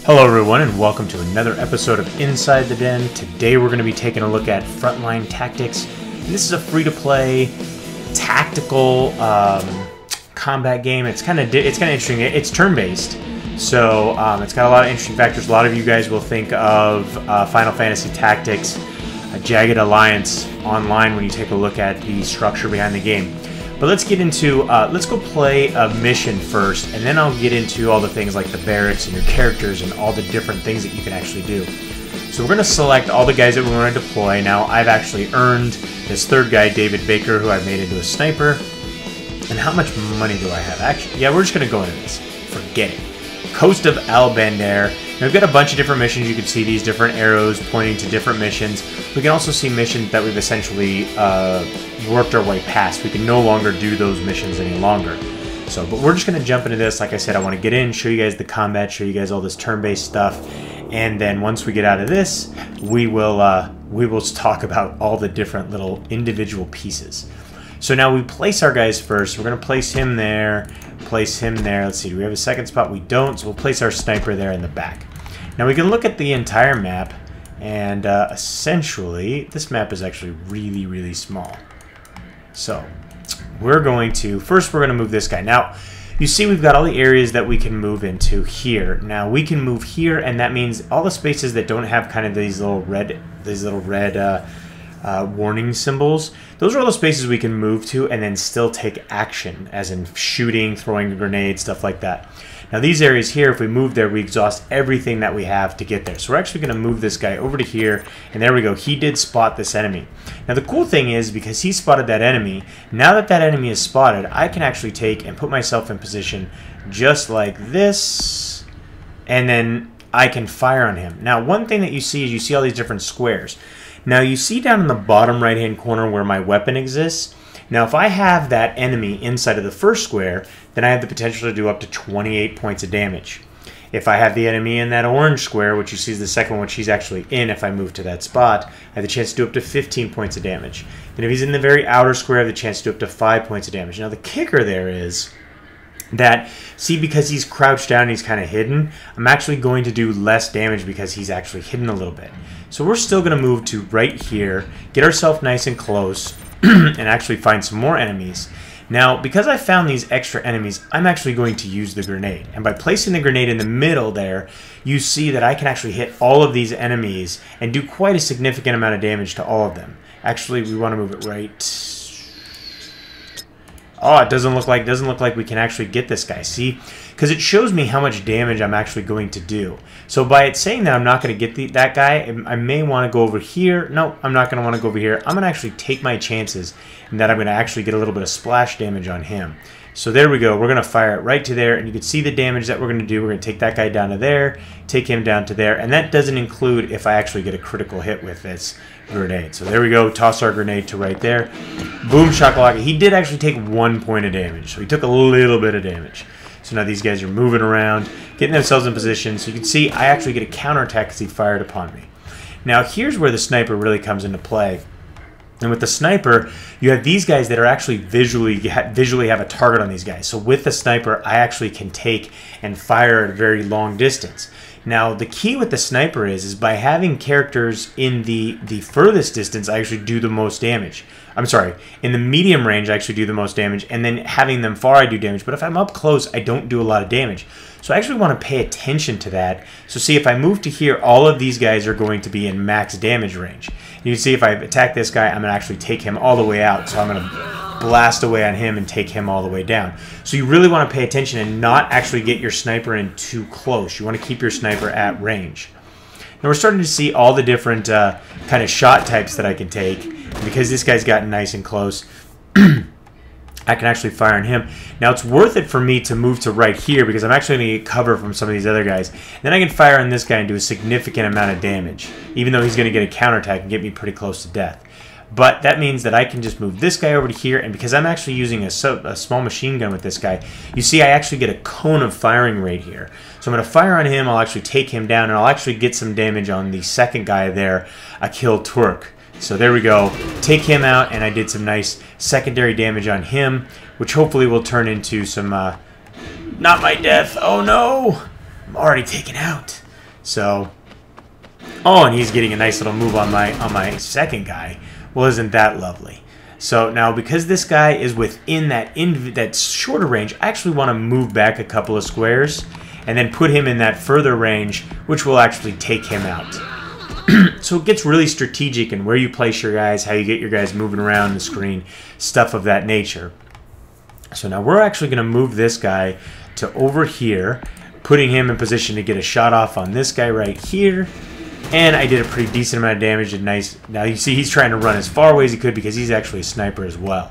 Hello everyone and welcome to another episode of Inside the Den. Today we're going to be taking a look at Frontline Tactics. And this is a free-to-play tactical combat game. It's kind of interesting. It's turn-based, so it's got a lot of interesting factors. A lot of you guys will think of Final Fantasy Tactics, a Jagged Alliance online when you take a look at the structure behind the game. But let's get into, let's go play a mission first, and then I'll get into all the things like the barracks and your characters and all the different things that you can actually do. So we're going to select all the guys that we want to deploy. Now, I've actually earned this third guy, David Baker, who I've made into a sniper. And how much money do I have? Actually, yeah, we're just going to go into this. Forget it. Coast of Albander. Now, we've got a bunch of different missions. You can see these different arrows pointing to different missions. We can also see missions that we've essentially worked our way past. We can no longer do those missions any longer. So, but we're just going to jump into this. Like I said, I want to get in, show you guys the combat, show you guys all this turn-based stuff, and then once we get out of this, we will talk about all the different little individual pieces. So now we place our guys first. We're going to place him there, place him there. Let's see, do we have a second spot? We don't, so we'll place our sniper there in the back. Now we can look at the entire map, and essentially, this map is actually really, really small. So we're going to, first we're going to move this guy. Now, you see we've got all the areas that we can move into here. Now we can move here, and that means all the spaces that don't have kind of these little red warning symbols, those are all the spaces we can move to and then still take action, as in shooting, throwing a grenade, stuff like that. Now these areas here, if we move there, we exhaust everything that we have to get there. So we're actually going to move this guy over to here, and there we go. He did spot this enemy. Now the cool thing is, because he spotted that enemy, now that that enemy is spotted, I can actually take and put myself in position just like this, and then I can fire on him. Now one thing that you see is you see all these different squares. Now you see down in the bottom right hand corner where my weapon exists. Now if I have that enemy inside of the first square, then I have the potential to do up to 28 points of damage. If I have the enemy in that orange square, which you see is the second one, which he's actually in, if I move to that spot, I have the chance to do up to 15 points of damage. Then if he's in the very outer square, I have the chance to do up to 5 points of damage. Now the kicker there is that, see, because he's crouched down and he's kind of hidden, I'm actually going to do less damage because he's actually hidden a little bit. So we're still going to move to right here, get ourselves nice and close, and actually find some more enemies. Now, because I found these extra enemies, I'm actually going to use the grenade. And by placing the grenade in the middle there, you see that I can actually hit all of these enemies and do quite a significant amount of damage to all of them. Actually, we want to move it right. Oh, it doesn't look like we can actually get this guy. See? Because it shows me how much damage I'm actually going to do. So by it saying that I'm not going to get that guy, I may want to go over here. No, I'm not going to want to go over here. I'm going to actually take my chances and that I'm going to actually get a little bit of splash damage on him. So there we go. We're going to fire it right to there, and you can see the damage that we're going to do. We're going to take that guy down to there, take him down to there, and that doesn't include if I actually get a critical hit with this grenade. So there we go. Toss our grenade to right there. Boom, shakalaka. He did actually take 1 point of damage, so he took a little bit of damage. So now these guys are moving around, getting themselves in position. So you can see I actually get a counterattack because he fired upon me. Now here's where the sniper really comes into play. And with the sniper, you have these guys that are actually visually have a target on these guys. So with the sniper, I actually can take and fire at a very long distance. Now, the key with the sniper is by having characters in the furthest distance, I actually do the most damage. I'm sorry, in the medium range, I actually do the most damage, and then having them far, I do damage. But if I'm up close, I don't do a lot of damage. So I actually want to pay attention to that. So see, if I move to here, all of these guys are going to be in max damage range. You can see if I attack this guy, I'm going to actually take him all the way out. So I'm going to blast away on him and take him all the way down. So you really want to pay attention and not actually get your sniper in too close. You want to keep your sniper at range. Now we're starting to see all the different kind of shot types that I can take. And because this guy's gotten nice and close, I can actually fire on him. Now it's worth it for me to move to right here because I'm actually going to get cover from some of these other guys. Then I can fire on this guy and do a significant amount of damage, even though he's going to get a counterattack and get me pretty close to death. But that means that I can just move this guy over to here, and because I'm actually using a small machine gun with this guy, you see I actually get a cone of firing rate here. So I'm going to fire on him, I'll actually take him down, and I'll actually get some damage on the second guy there, Akil Turk. So there we go. Take him out, and I did some nice secondary damage on him, which hopefully will turn into some... not my death. Oh no! I'm already taken out. So, oh, and he's getting a nice little move on my second guy. Well, isn't that lovely? So now, because this guy is within that shorter range, I actually want to move back a couple of squares and then put him in that further range, which will actually take him out. So it gets really strategic in where you place your guys, how you get your guys moving around the screen, stuff of that nature. So now we're actually going to move this guy to over here, putting him in position to get a shot off on this guy right here. And I did a pretty decent amount of damage. And nice. Now you see he's trying to run as far away as he could because he's actually a sniper as well.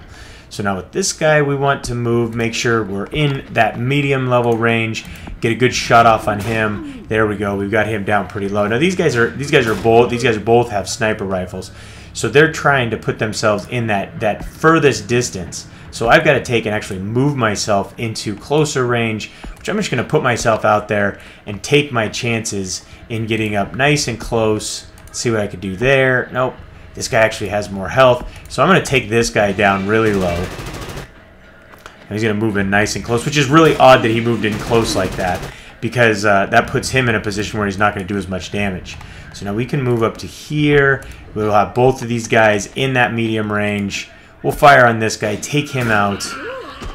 So now with this guy, we want to move, make sure we're in that medium level range, get a good shot off on him. There we go. We've got him down pretty low. Now these guys both have sniper rifles, so they're trying to put themselves in that furthest distance. So I've got to take and actually move myself into closer range, which I'm just going to put myself out there and take my chances in getting up nice and close. See what I could do there. Nope. This guy actually has more health. So I'm going to take this guy down really low. And he's going to move in nice and close, which is really odd that he moved in close like that, because that puts him in a position where he's not going to do as much damage. So now we can move up to here. We'll have both of these guys in that medium range. We'll fire on this guy, take him out.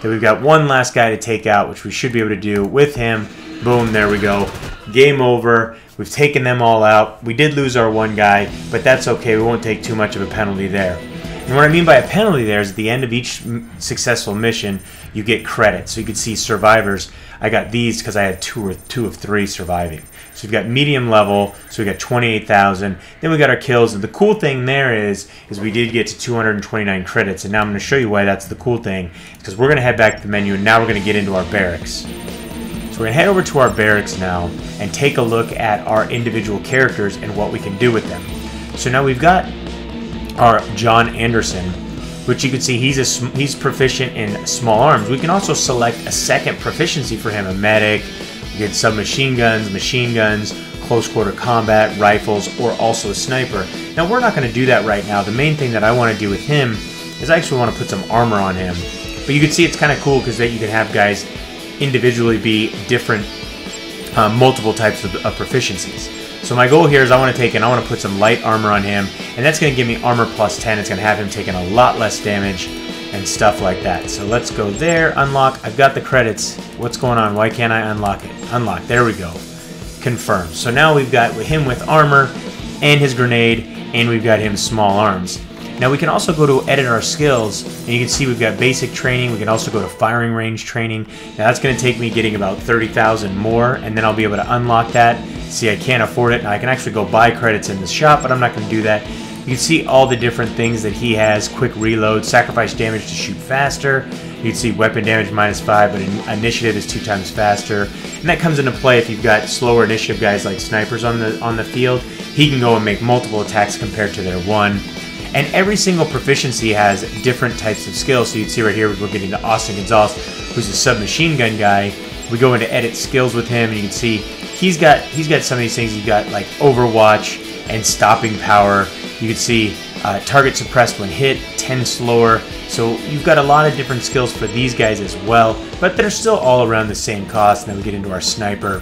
Then we've got one last guy to take out, which we should be able to do with him. Boom, there we go. Game over. We've taken them all out. We did lose our one guy, but that's okay. We won't take too much of a penalty there. And what I mean by a penalty there is at the end of each successful mission, you get credits. So you can see survivors. I got these because I had two of three surviving. So we've got medium level, so we got 28,000. Then we got our kills. And the cool thing there is we did get to 229 credits. And now I'm going to show you why that's the cool thing. Because we're going to head back to the menu, and now we're going to get into our barracks. So we're going to head over to our barracks now and take a look at our individual characters and what we can do with them. So now we've got our John Anderson, which you can see he's proficient in small arms. We can also select a second proficiency for him, a medic. You get submachine guns, machine guns, close quarter combat, rifles, or also a sniper. Now we're not going to do that right now. The main thing that I want to do with him is I actually want to put some armor on him. But you can see it's kind of cool because you can have guys individually be different, multiple types of proficiencies. So my goal here is I want to put some light armor on him, and that's going to give me armor plus 10. It's going to have him taking a lot less damage and stuff like that. So let's go there, unlock. I've got the credits. What's going on? Why can't I unlock it? Unlock. There we go. Confirm. So now we've got him with armor and his grenade, and we've got him small arms. Now we can also go to edit our skills, and you can see we've got basic training. We can also go to firing range training. Now that's going to take me getting about 30,000 more, and then I'll be able to unlock that. See, I can't afford it. Now I can actually go buy credits in the shop, but I'm not going to do that. You can see all the different things that he has. Quick reload, sacrifice damage to shoot faster. You can see weapon damage -5, but initiative is 2 times faster. And that comes into play if you've got slower initiative guys like snipers on the field. He can go and make multiple attacks compared to their one. And every single proficiency has different types of skills. So you can see right here we're getting to Austin Gonzalez, who's a submachine gun guy. We go into edit skills with him, and you can see he's got some of these things. He's got like Overwatch and stopping power. You can see target suppressed when hit, 10 slower. So you've got a lot of different skills for these guys as well, but they're still all around the same cost. And then we get into our sniper.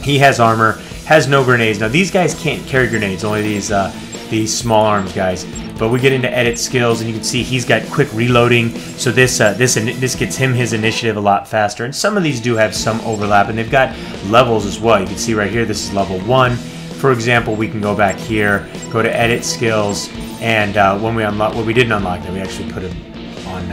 He has armor, has no grenades. Now these guys can't carry grenades, only these small arms guys. But we get into edit skills, and you can see he's got quick reloading. So this gets him his initiative a lot faster. And some of these do have some overlap, and they've got levels as well. You can see right here, this is level 1. For example, we can go back here, go to edit skills, and when we didn't unlock that, we actually put him on.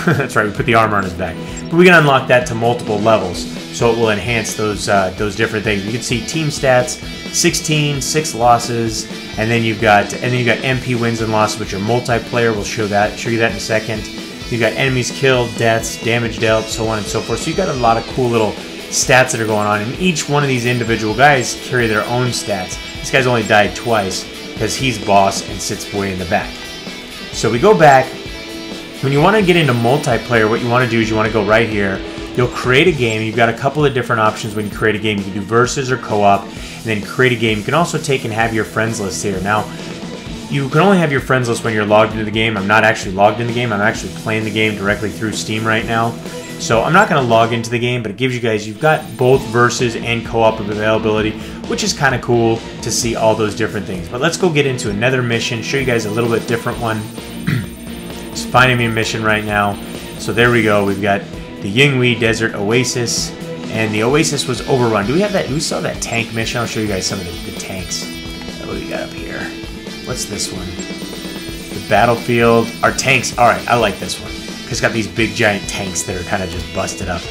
That's right, we put the armor on his back. But we can unlock that to multiple levels, so it will enhance those different things. You can see team stats: 16, 6 losses, and then you've got MP wins and losses, which are multiplayer. We'll show you that in a second. You've got enemies killed, deaths, damage dealt, so on and so forth. So you've got a lot of cool little stats that are going on, and each one of these individual guys carry their own stats. This guy's only died twice because he's boss and sits way in the back. So we go back. When you want to get into multiplayer, what you want to do is you want to go right here. You'll create a game. You've got a couple of different options when you create a game. You can do versus or co-op, and then create a game. You can also take and have your friends list here. Now, you can only have your friends list when you're logged into the game. I'm not actually logged in the game. I'm actually playing the game directly through Steam right now. So I'm not going to log into the game, but it gives you guys, you've got both versus and co-op availability, which is kind of cool to see all those different things. But let's go get into another mission, show you guys a little bit different one. It's finding me a mission right now. So there we go. We've got the Yinghui Desert Oasis, and the Oasis was overrun. Do we have that? Do we still have that tank mission? I'll show you guys some of the tanks. What do we got up here? What's this one? The battlefield. Our tanks. All right, I like this one. It's got these big giant tanks that are kind of just busted up.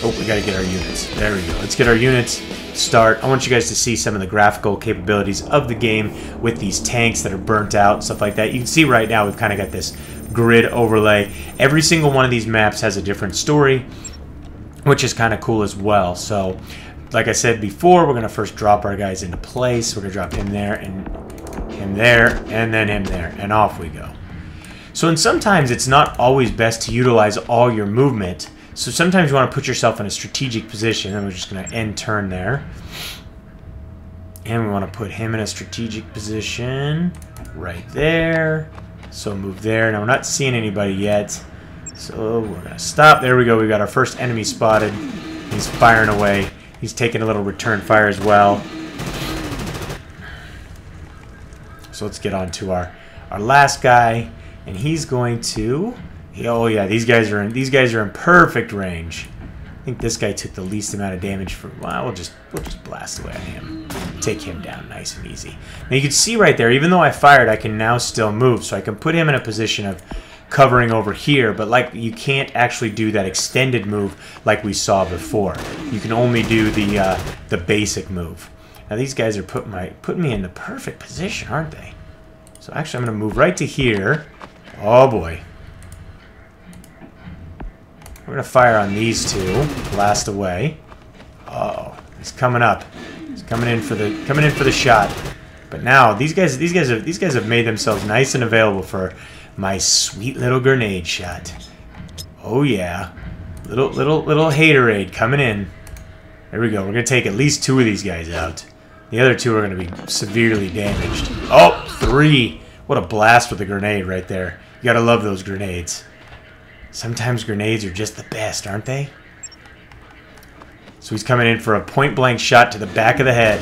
Oh, we got to get our units. There we go. Let's get our units. Start. I want you guys to see some of the graphical capabilities of the game with these tanks that are burnt out, stuff like that. You can see right now we've kind of got this grid overlay. Every single one of these maps has a different story, which is kind of cool as well. So, like I said before, we're going to first drop our guys into place. We're going to drop him there, and him there, and then him there, and off we go. So, and sometimes it's not always best to utilize all your movement. So sometimes you want to put yourself in a strategic position, and we're just going to end turn there. And we want to put him in a strategic position right there. So move there. Now we're not seeing anybody yet. So we're going to stop. There we go. We got our first enemy spotted. He's firing away. He's taking a little return fire as well. So let's get on to our last guy. And he's going to... Oh yeah, these guys are in perfect range. I think this guy took the least amount of damage from. Well, we'll just blast away on him. Take him down nice and easy. Now you can see right there, even though I fired, I can now still move. So I can put him in a position of covering over here, but like you can't actually do that extended move like we saw before. You can only do the basic move. Now these guys are putting me in the perfect position, aren't they? So actually I'm going to move right to here. Oh boy. We're going to fire on these two. Blast away. Uh-oh. He's coming up. He's coming in for the shot. But now these guys have made themselves nice and available for my sweet little grenade shot. Oh yeah. Little haterade coming in. There we go. We're going to take at least 2 of these guys out. The other 2 are going to be severely damaged. Oh, 3. What a blast with a grenade right there. You got to love those grenades. Sometimes grenades are just the best, aren't they? So he's coming in for a point-blank shot to the back of the head.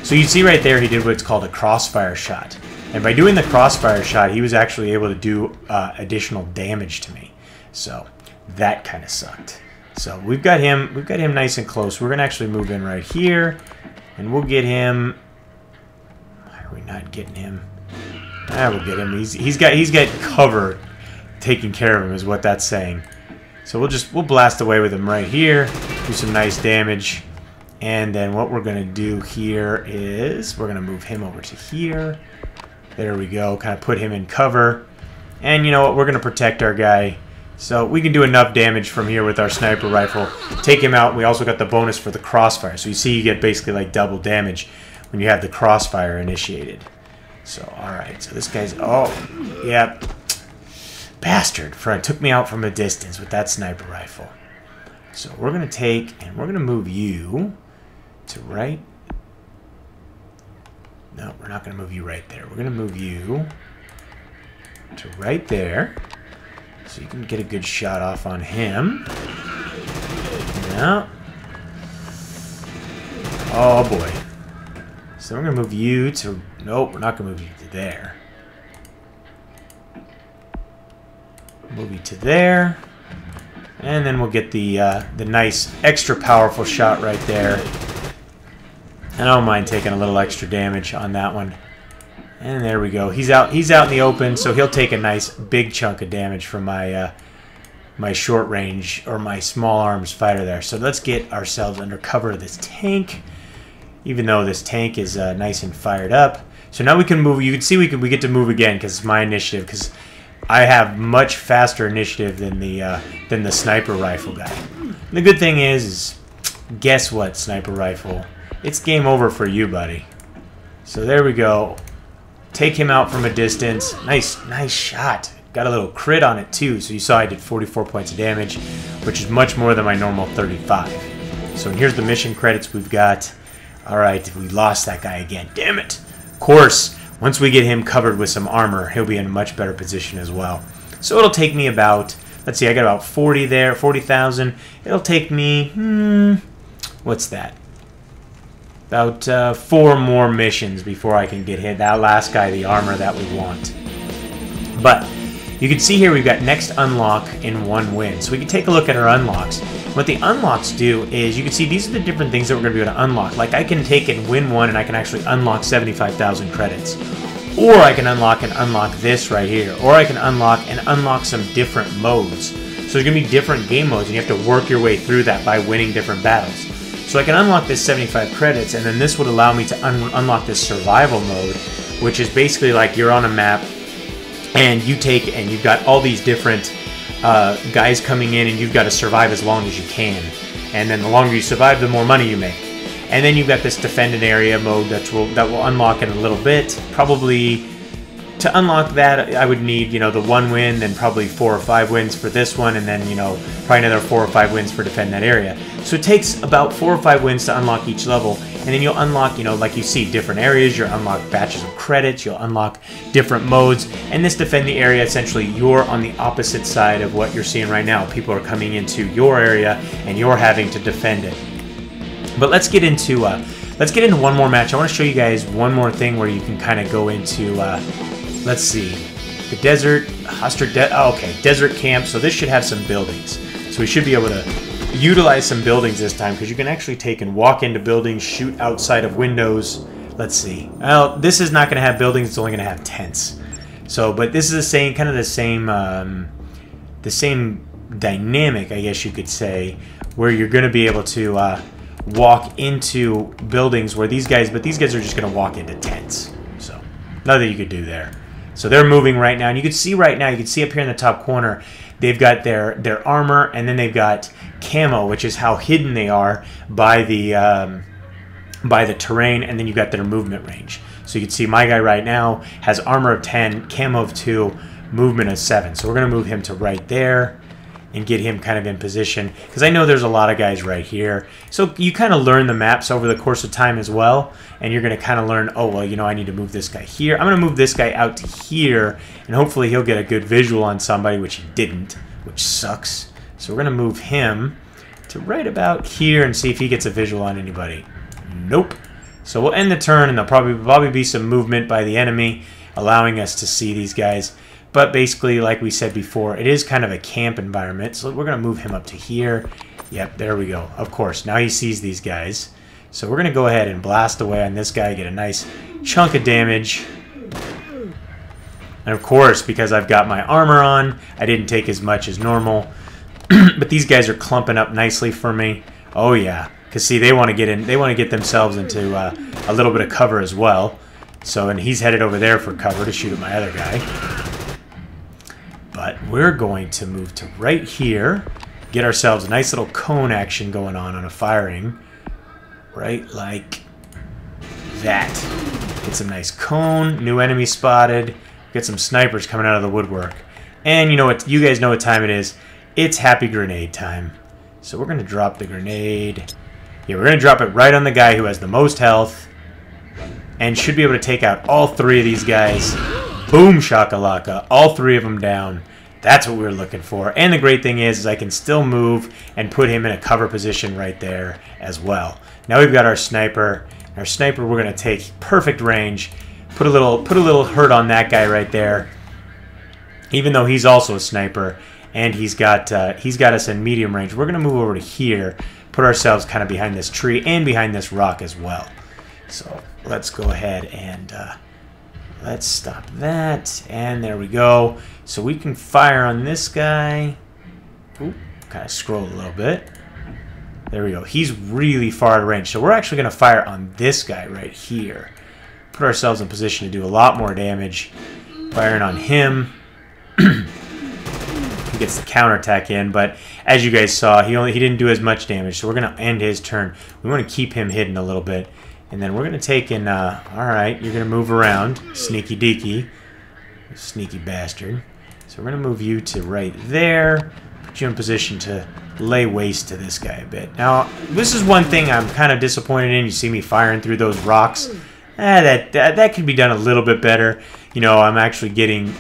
So you see right there he did what's called a crossfire shot. And by doing the crossfire shot, he was actually able to do additional damage to me. So that kind of sucked. So we've got him nice and close. We're going to actually move in right here. And we'll get him... Why are we not getting him? We'll get him. He's got cover taking care of him is what that's saying. So we'll blast away with him right here. Do some nice damage. And then what we're going to do here is we're going to move him over to here. There we go. Kind of put him in cover. And you know what? We're going to protect our guy. So we can do enough damage from here with our sniper rifle. Take him out. We also got the bonus for the crossfire. So you see you get basically like double damage when you have the crossfire initiated. So, alright. So this guy's... Oh, yeah. Bastard. Took me out from a distance with that sniper rifle. So we're going to take... And we're going to move you to right... No, we're not going to move you right there. We're going to move you to right there. So you can get a good shot off on him. No. Oh, boy. So we're going to move you to... Nope, we're not going to move you to there. Move you to there. And then we'll get the nice extra powerful shot right there. I don't mind taking a little extra damage on that one. And there we go. He's out in the open, so he'll take a nice big chunk of damage from my my short range or my small arms fighter there. So let's get ourselves under cover of this tank. Even though this tank is nice and fired up. So now we can move. You can see we get to move again because it's my initiative. Because I have much faster initiative than the sniper rifle guy. And the good thing is guess what, sniper rifle? It's game over for you, buddy. So there we go. Take him out from a distance. Nice shot. Got a little crit on it too. So you saw I did 44 points of damage, which is much more than my normal 35. So here's the mission credits we've got. Alright, we lost that guy again. Damn it. Of course, once we get him covered with some armor, he'll be in a much better position as well. So it'll take me about let's see, I got about 40 there, 40,000. It'll take me, what's that? About 4 more missions before I can get hit. That last guy, the armor that we want. But you can see here we've got next unlock in 1 win. So we can take a look at our unlocks. What the unlocks do is you can see these are the different things that we're going to be able to unlock. Like I can take and win 1 and I can actually unlock 75,000 credits. Or I can unlock this right here. Or I can unlock some different modes. So there's going to be different game modes and you have to work your way through that by winning different battles. So I can unlock this 75 credits, and then this would allow me to unlock this survival mode, which is basically like you're on a map, and you've got all these different guys coming in, and you've got to survive as long as you can. And then the longer you survive, the more money you make. And then you've got this defended area mode that will unlock in a little bit. Probably to unlock that, I would need, you know, the 1 win, then probably 4 or 5 wins for this one, and then, you know, probably another 4 or 5 wins for defending that area. So it takes about 4 or 5 wins to unlock each level, and then you'll unlock, you know, like you see, different areas. You'll unlock batches of credits. You'll unlock different modes, and this defend the area, essentially, you're on the opposite side of what you're seeing right now. People are coming into your area, and you're having to defend it. But let's get into one more match. I want to show you guys one more thing where you can kind of go into. Let's see, the desert, desert camp. So this should have some buildings. So we should be able to utilize some buildings this time because you can actually take and walk into buildings, shoot outside of windows. Let's see. Well, this is not going to have buildings. It's only going to have tents. So, but this is the same, kind of the same dynamic, I guess you could say, where you're going to be able to walk into buildings where these guys are just going to walk into tents. So, nothing you could do there. So they're moving right now, and you can see right now, you can see up here in the top corner, they've got their armor, and then they've got camo, which is how hidden they are by the terrain, and then you've got their movement range. So you can see my guy right now has armor of 10, camo of 2, movement of 7. So we're going to move him to right there and get him kind of in position, because I know there's a lot of guys right here. So you kind of learn the maps over the course of time as well, and you're going to kind of learn, oh, well, you know, I need to move this guy here. I'm going to move this guy out to here, and hopefully he'll get a good visual on somebody, which he didn't, which sucks. So we're going to move him to right about here and see if he gets a visual on anybody. Nope. So we'll end the turn, and there'll probably be some movement by the enemy, allowing us to see these guys. But basically, like we said before, it is kind of a camp environment. So we're going to move him up to here. Yep, there we go. Of course, now he sees these guys. So we're going to go ahead and blast away on this guy, get a nice chunk of damage. And of course, because I've got my armor on, I didn't take as much as normal. But these guys are clumping up nicely for me. Oh yeah, because see, they want to get in. They want to get themselves into a little bit of cover as well. So, and he's headed over there for cover to shoot at my other guy. But we're going to move to right here, get ourselves a nice little cone action going on a firing, right like that. Get some nice cone, new enemy spotted, get some snipers coming out of the woodwork. And you know what? You guys know what time it is. It's happy grenade time. So we're going to drop the grenade. Yeah, we're going to drop it right on the guy who has the most health and should be able to take out all 3 of these guys. Boom shakalaka. All 3 of them down. That's what we were looking for. And the great thing is I can still move and put him in a cover position right there as well. Now we've got our sniper. Our sniper we're going to take perfect range. Put a little hurt on that guy right there. Even though he's also a sniper and he's got us in medium range. We're going to move over to here. Put ourselves kind of behind this tree and behind this rock as well. So let's go ahead and let's stop that, and there we go. So we can fire on this guy. Ooh, kind of scroll a little bit. There we go. He's really far at range. So we're actually going to fire on this guy right here. Put ourselves in position to do a lot more damage. Firing on him. He gets the counterattack in, but as you guys saw, he didn't do as much damage. So we're going to end his turn. We want to keep him hidden a little bit. And then we're going to take in, alright, you're going to move around, sneaky deaky, sneaky bastard. So we're going to move you to right there, put you in position to lay waste to this guy a bit. Now, this is one thing I'm kind of disappointed in. You see me firing through those rocks. That could be done a little bit better. You know, I'm actually getting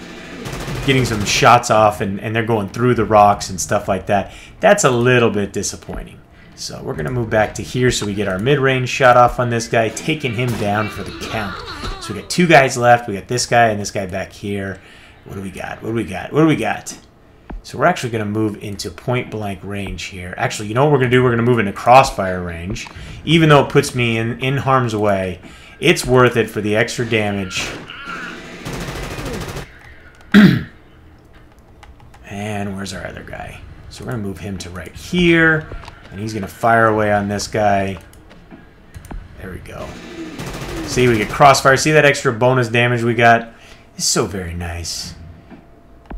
getting some shots off and they're going through the rocks and stuff like that. That's a little bit disappointing. So we're going to move back to here so we get our mid-range shot off on this guy, taking him down for the count. So we got 2 guys left. We got this guy and this guy back here. What do we got? What do we got? What do we got? So we're actually going to move into point-blank range here. Actually, you know what we're going to do? We're going to move into crossfire range. Even though it puts me in harm's way, it's worth it for the extra damage. And where's our other guy? So we're going to move him to right here. And he's going to fire away on this guy. There we go. See, we get crossfire. See that extra bonus damage we got? It's so very nice.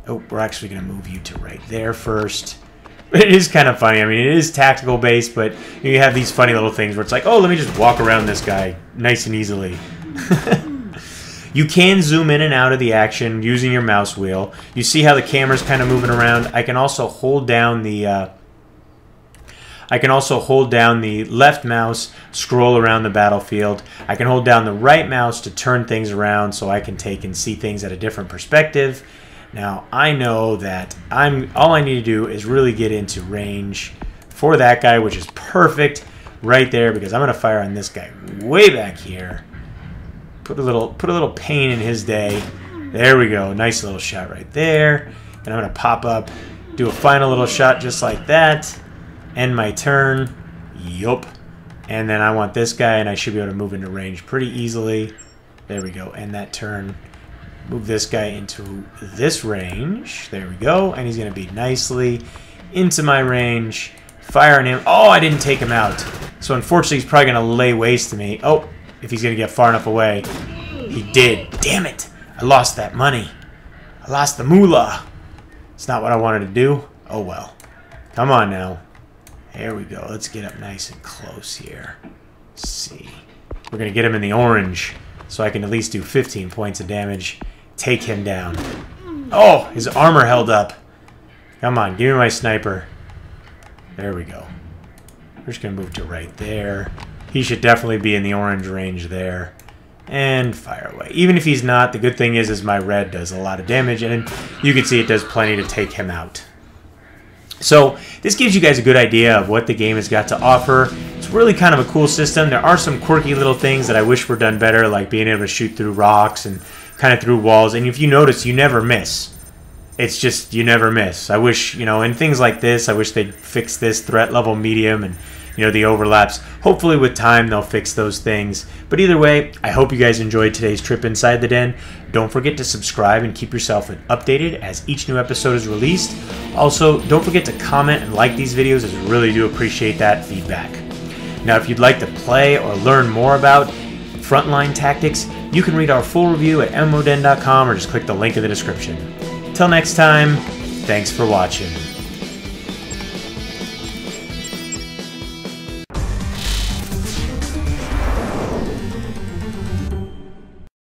Oh, we're actually going to move you to right there first. But it is kind of funny. I mean, it is tactical based, but you have these funny little things where it's like, oh, let me just walk around this guy nice and easily. You can zoom in and out of the action using your mouse wheel. You see how the camera's kind of moving around. I can also hold down the left mouse, scroll around the battlefield. I can hold down the right mouse to turn things around so I can take and see things at a different perspective. Now, I know that all I need to do is really get into range for that guy, which is perfect right there because I'm going to fire on this guy way back here. Put a little pain in his day. There we go. Nice little shot right there. And I'm going to pop up, do a final little shot just like that. End my turn. Yup. And then I want this guy, and I should be able to move into range pretty easily. There we go. End that turn. Move this guy into this range. There we go. And he's going to be nicely into my range. Fire on him. Oh, I didn't take him out. So unfortunately, he's probably going to lay waste to me. Oh, if he's going to get far enough away. He did. Damn it. I lost that money. I lost the moolah. It's not what I wanted to do. Oh, well. Come on now. There we go. Let's get up nice and close here. Let's see. We're going to get him in the orange so I can at least do 15 points of damage. Take him down. Oh, his armor held up. Come on, give me my sniper. There we go. We're just going to move to right there. He should definitely be in the orange range there. And fire away. Even if he's not, the good thing is my red does a lot of damage, and you can see it does plenty to take him out. So this gives you guys a good idea of what the game has got to offer. It's really kind of a cool system. There are some quirky little things that I wish were done better, like being able to shoot through rocks and kind of through walls. And if you notice, you never miss. It's just, you never miss. I wish, you know, in things like this, I wish they'd fix this threat level medium and, you know, the overlaps. Hopefully with time they'll fix those things. But either way, I hope you guys enjoyed today's trip inside the den. Don't forget to subscribe and keep yourself updated as each new episode is released. Also, don't forget to comment and like these videos, as we really do appreciate that feedback. Now, if you'd like to play or learn more about Frontline Tactics, you can read our full review at MMODen.com or just click the link in the description. Till next time, thanks for watching.